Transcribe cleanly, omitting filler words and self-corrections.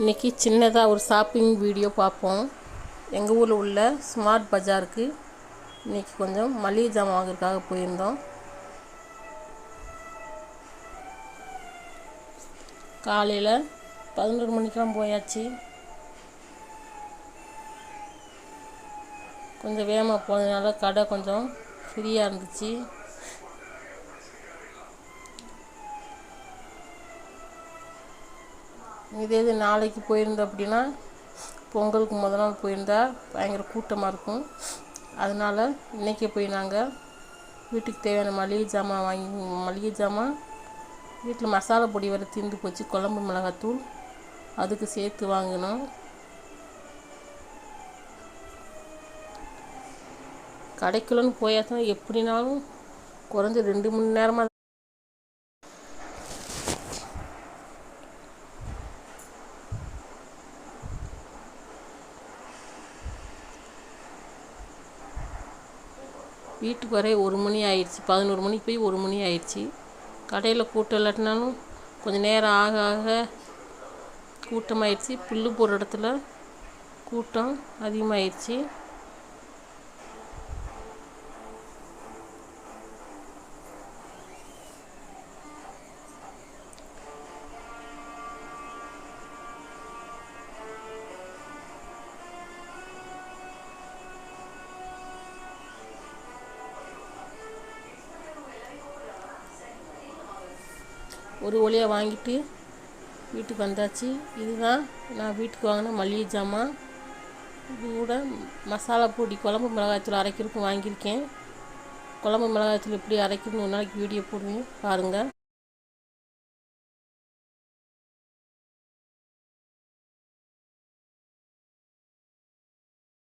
இன்றைக்கி சின்னதாக ஒரு ஷாப்பிங் வீடியோ பார்ப்போம். எங்கள் ஊரில் உள்ள ஸ்மார்ட் பஜாருக்கு இன்றைக்கி கொஞ்சம் மளிகை ஜாமான் வாங்குறதுக்காக போயிருந்தோம். காலையில் 11 மணிக்கெலாம் போயாச்சு. கொஞ்சம் வேகமாக போனதுனால கடை கொஞ்சம் ஃப்ரீயாக இருந்துச்சு. இதே இது நாளைக்கு போயிருந்தோம் அப்படின்னா பொங்கலுக்கு முதல் நாள் போயிருந்தா பயங்கர கூட்டமாக இருக்கும். அதனால் இன்றைக்கே போய் நாங்கள் வீட்டுக்கு தேவையான மளிகை ஜாமான் வீட்டில் மசாலா பொடி வர தீர்ந்து போச்சு. குழம்பு மிளகாத்தூள் அதுக்கு சேர்த்து வாங்கினோம். கடைக்குள்ளன்னு போயாச்சுன்னா எப்படினாலும் குறைஞ்ச 2 மணி நேரமாக வீட்டுக்கு வர 1 மணி ஆயிடுச்சு. 11 மணிக்கு போய் 1 மணி ஆயிடுச்சு. கடையில் கூட்டம் இல்லாட்டினாலும் கொஞ்சம் நேரம் ஆக ஆக கூட்டமாயிடுச்சு. புல்லு போடுற இடத்துல கூட்டம் அதிகமாகிடுச்சு. ஒரு வழியாக வாங்கிட்டு வீட்டுக்கு வந்தாச்சு. இதுதான் நான் வீட்டுக்கு வாங்கின மளிகை ஜாமான். இது கூட மசாலா பொடி குழம்பு மிளகாய்த்தூள் அரைக்கிறதுக்கு வாங்கியிருக்கேன். குழம்பு மிளகாய்த்தூள் எப்படி அரைக்கணும்னு ஒரு நாளைக்கு வீடியோ போடுவேன் பாருங்கள்.